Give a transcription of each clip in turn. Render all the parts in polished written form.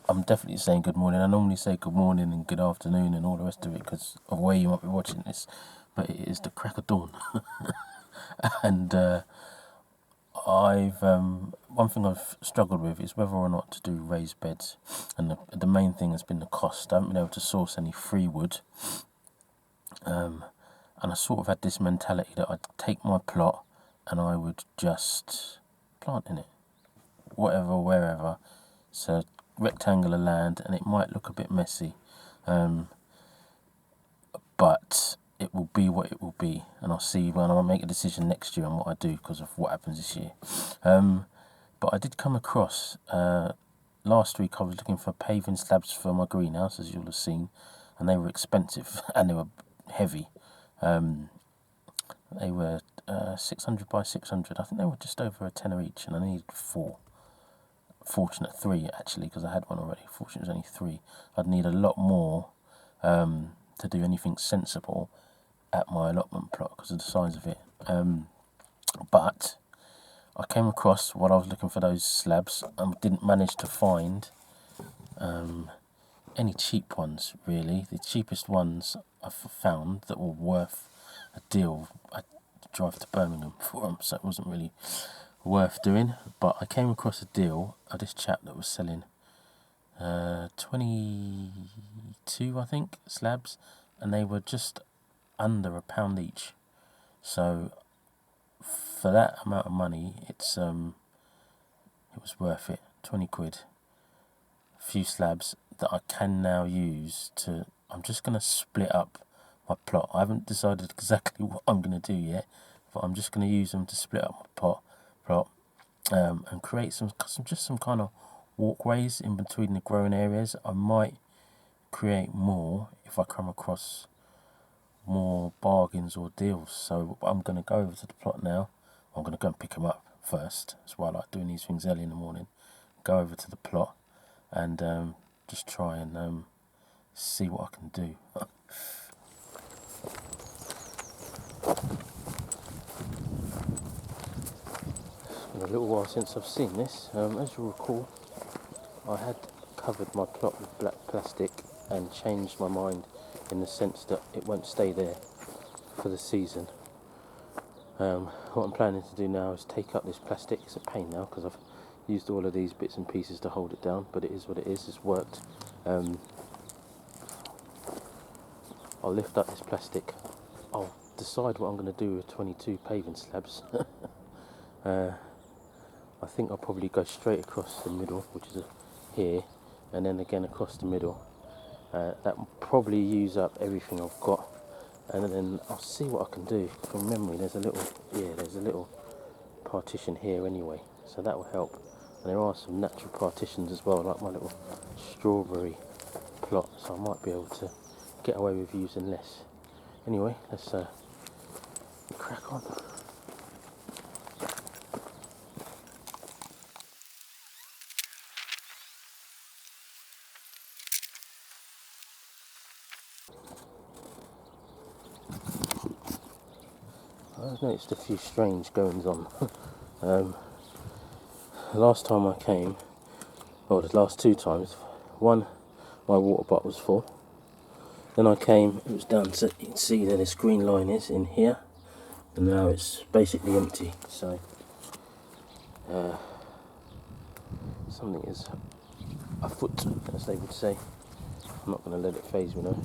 I'm definitely saying good morning. I normally say good morning and good afternoon and all the rest of it because of where you might be watching this, but it is the crack of dawn. And one thing I've struggled with is whether or not to do raised beds, and the main thing has been the cost. I haven't been able to source any free wood, and I sort of had this mentality that I'd take my plot and I would just plant in it, whatever, wherever. So rectangular land, and it might look a bit messy, but it will be what it will be, and I'll see when I make a decision next year on what I do because of what happens this year. But I did come across last week. I was looking for paving slabs for my greenhouse, as you'll have seen, and they were expensive and they were heavy. They were 600 by 600. I think they were just over a tenner each, and I needed 4. Fortunate 3 actually, because I had one already. Fortunate it was only 3. I'd need a lot more to do anything sensible at my allotment plot because of the size of it. But I came across, while I was looking for those slabs, and didn't manage to find any cheap ones really. The cheapest ones I've found that were worth a deal, I drive to Birmingham for them, so it wasn't really worth doing. But I came across a deal of this chap that was selling 22, I think, slabs, and they were just under £1 each. So for that amount of money, it was worth it. 20 quid, a few slabs that I can now use to. I'm just going to split up my plot. I haven't decided exactly what I'm going to do yet, but I'm just going to use them to split up my plot. And create some kind of walkways in between the growing areas. I might create more if I come across more bargains or deals. So I'm going to go over to the plot now. I'm going to go and pick them up first. That's why I like doing these things early in the morning. Go over to the plot and just try and see what I can do. A little while since I've seen this. As you'll recall, I had covered my plot with black plastic and changed my mind in the sense that it won't stay there for the season. What I'm planning to do now is take up this plastic. It's a pain now because I've used all of these bits and pieces to hold it down, but it is what it is. It's worked. I'll lift up this plastic. I'll decide what I'm going to do with 22 paving slabs. I think I'll probably go straight across the middle, which is here, and then again across the middle. That will probably use up everything I've got, and then I'll see what I can do. From memory, there's a little partition here anyway, so that will help. And there are some natural partitions as well, like my little strawberry plot, so I might be able to get away with using less. Anyway, let's crack on. I've noticed a few strange goings on. The last time I came, or the last 2 times, one, my water bottle was full. Then I came, it was done, so you can see that this green line is in here, and now it's basically empty. So something is afoot, as they would say. I'm not going to let it faze me though.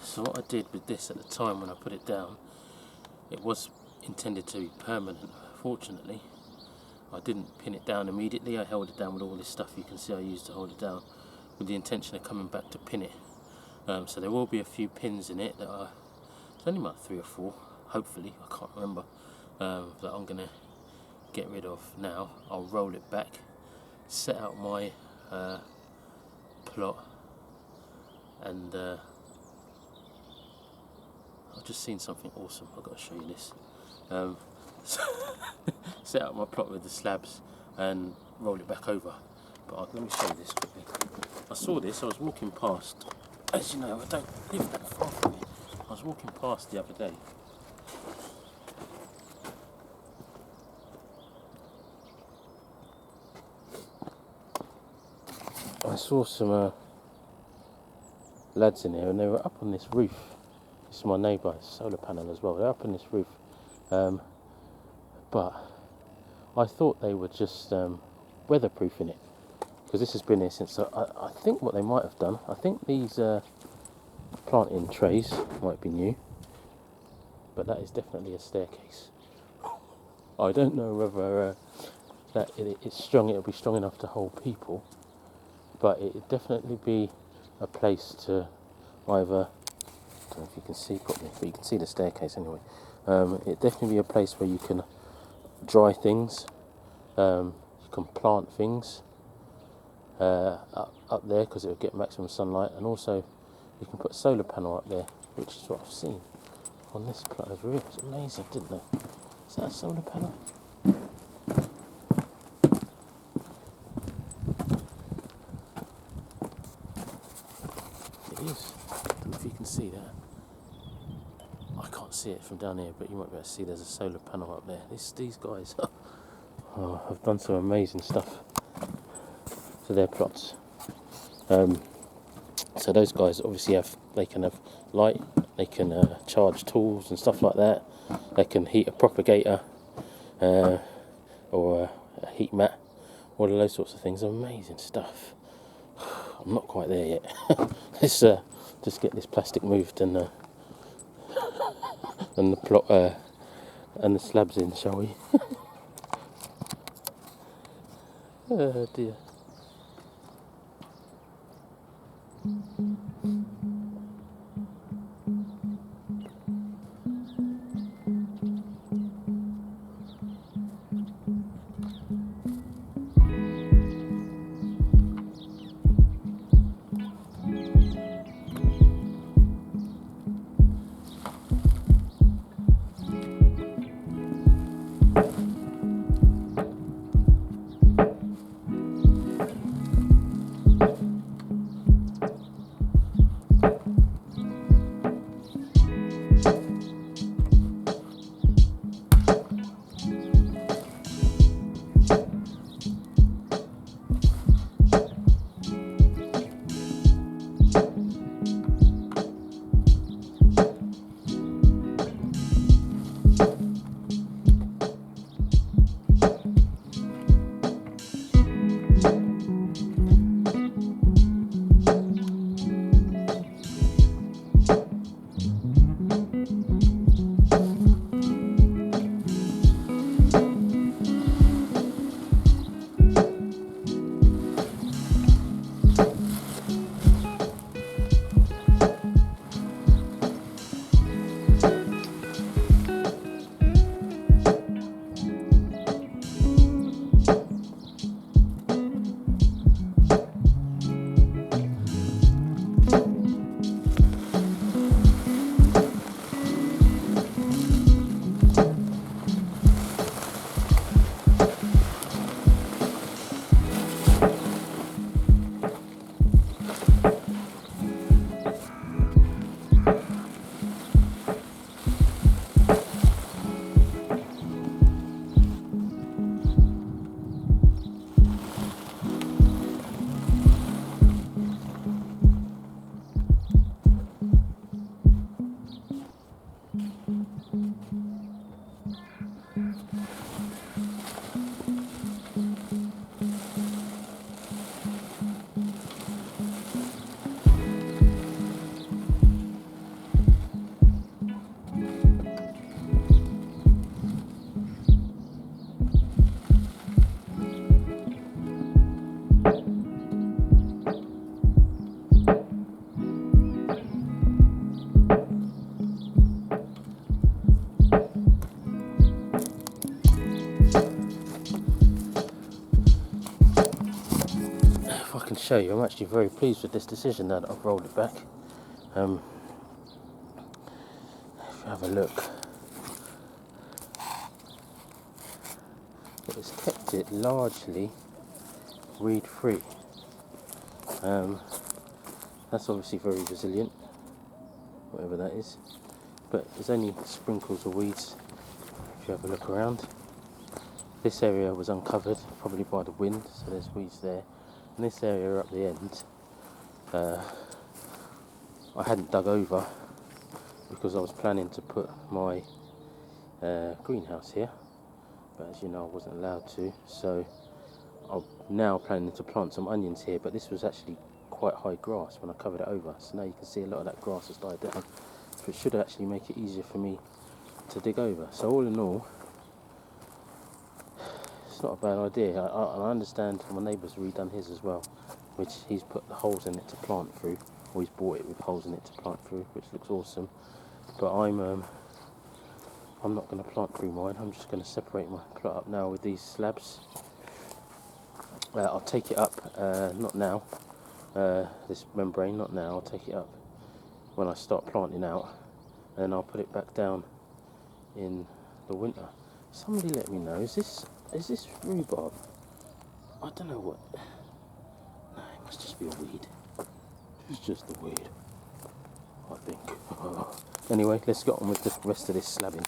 So what I did with this at the time when I put it down, it was intended to be permanent. Fortunately, I didn't pin it down immediately. I held it down with all this stuff you can see I used to hold it down, with the intention of coming back to pin it. So there will be a few pins in it that are, it's only about 3 or 4, hopefully, I can't remember, that I'm going to get rid of now. I'll roll it back, set out my plot, and I've just seen something awesome. I've got to show you this. Set out my plot with the slabs and roll it back over. But let me show you this quickly. I saw this, I was walking past. As you know, I don't live that far from here. I was walking past the other day. I saw some lads in here, and they were up on this roof. This is my neighbour, solar panel as well. They're up on this roof, but I thought they were just weatherproofing it, because this has been here since. I think what they might have done, I think these planting trays might be new, but that is definitely a staircase. I don't know whether that it's strong. It'll be strong enough to hold people, but it'd definitely be a place to either, I don't know if you can see properly, but you can see the staircase anyway. It'd definitely be a place where you can dry things, you can plant things up there, because it will get maximum sunlight, and also you can put a solar panel up there, which is what I've seen on this plot over here. It's amazing, didn't they? Is that a solar panel? It is. I don't know if you can see that. I can't see it from down here, but you might be able to see there's a solar panel up there. These guys have done some amazing stuff for their plots. So those guys obviously they can have light, they can charge tools and stuff like that. They can heat a propagator or a heat mat, all of those sorts of things. Amazing stuff. I'm not quite there yet. Let's just get this plastic moved and the plot and the slabs in, shall we? Oh dear. show you, I'm actually very pleased with this decision now that I've rolled it back. If you have a look, it's kept it largely weed free. That's obviously very resilient, whatever that is, but there's only sprinkles of weeds if you have a look around. This area was uncovered probably by the wind, so there's weeds there, and this area up the end I hadn't dug over because I was planning to put my greenhouse here, but as you know I wasn't allowed to, so I'm now planning to plant some onions here. But this was actually quite high grass when I covered it over, so now you can see a lot of that grass has died down, so it should actually make it easier for me to dig over. So all in all, it's not a bad idea. I understand my neighbour's redone his as well, which he's put the holes in it to plant through, or he's bought it with holes in it to plant through, which looks awesome. But I'm not going to plant through mine. I'm just going to separate my plot up now with these slabs. I'll take it up, not now, this membrane, not now. I'll take it up when I start planting out, and then I'll put it back down in the winter. Somebody let me know, is this rhubarb? I don't know what. No, it must just be a weed. It's just a weed, I think. Anyway, let's get on with the rest of this slabbing.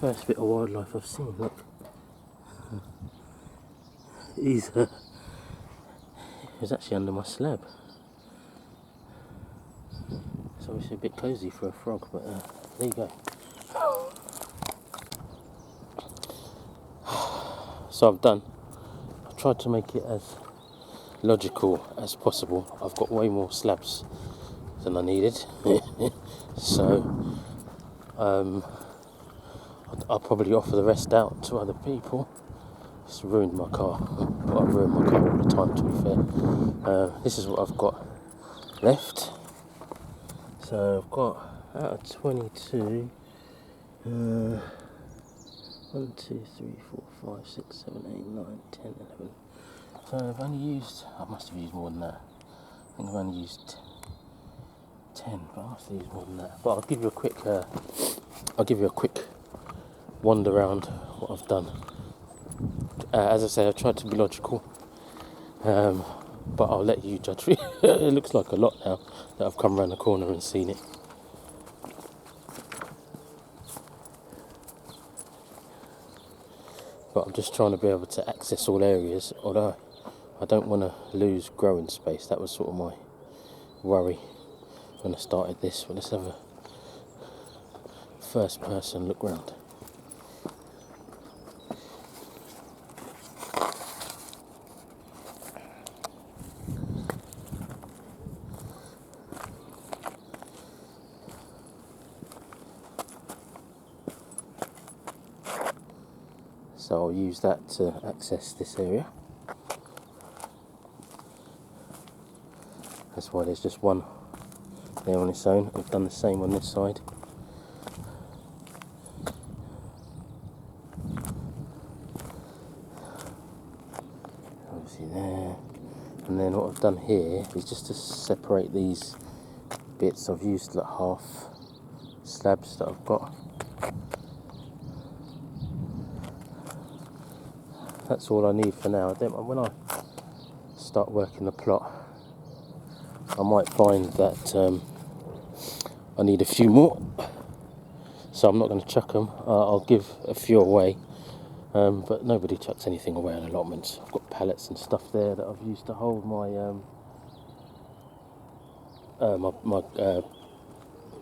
First bit of wildlife I've seen, look. He's actually under my slab. It's obviously a bit cosy for a frog, but there you go. So I've done. I've tried to make it as logical as possible. I've got way more slabs than I needed. So I'll probably offer the rest out to other people. It's ruined my car, but I've ruined my car all the time, to be fair. This is what I've got left. So I've got out of 22, 1, 2, 3, 4, 5, 6, 7, 8, 9, 10, 11. So I've only used, I must have used more than that. I think I've only used 10, but I must have used more than that. But I'll give you a quick wander around what I've done. As I said, I've tried to be logical, but I'll let you judge me. It looks like a lot now that I've come around the corner and seen it. But I'm just trying to be able to access all areas, although I don't want to lose growing space. That was sort of my worry when I started this. But let's have a first person look round. So I'll use that to access this area. That's why there's just one there on its own. I've done the same on this side. And then what I've done here is just to separate these bits. I've used like half slabs that I've got. That's all I need for now. When I start working the plot, I might find that I need a few more, so I'm not going to chuck them. I'll give a few away, but nobody chucks anything away on allotments. I've got pallets and stuff there that I've used to hold my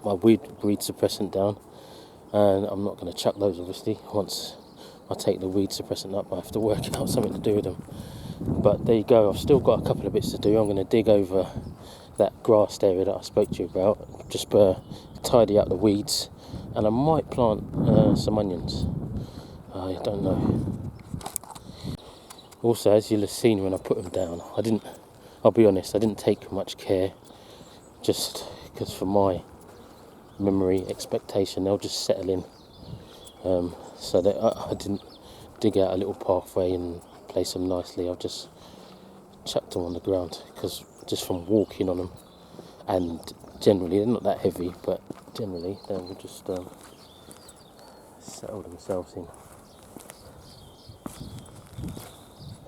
my weed suppressant down, and I'm not going to chuck those obviously. Once I take the weed suppressant up, I have to work out something to do with them. But there you go, I've still got a couple of bits to do. I'm going to dig over that grassed area that I spoke to you about, just tidy up the weeds, and I might plant some onions. I don't know. Also, as you'll have seen when I put them down, I'll be honest, I didn't take much care, just because for my memory expectation they'll just settle in, so that I didn't dig out a little pathway and place them nicely. I've just chucked them on the ground, because just from walking on them, and generally they're not that heavy, but generally they will just settle themselves in.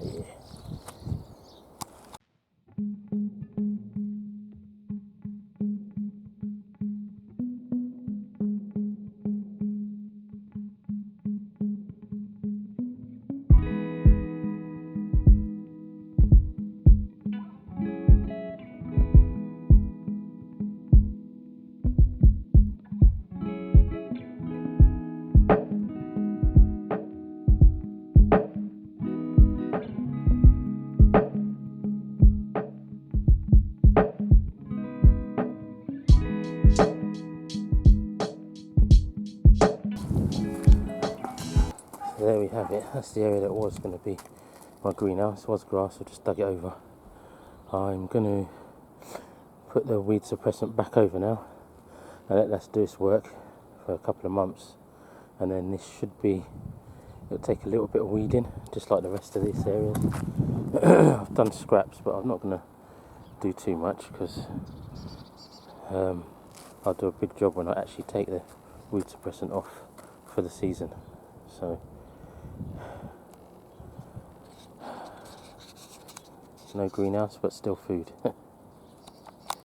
Yeah. So there we have it. That's the area that was going to be my greenhouse. It was grass, I just dug it over. I'm going to put the weed suppressant back over now and let that do its work for a couple of months, and then this should be, it'll take a little bit of weeding just like the rest of this area. I've done scraps, but I'm not going to do too much, because I'll do a big job when I actually take the weed suppressant off for the season. So no greenhouse, but still food.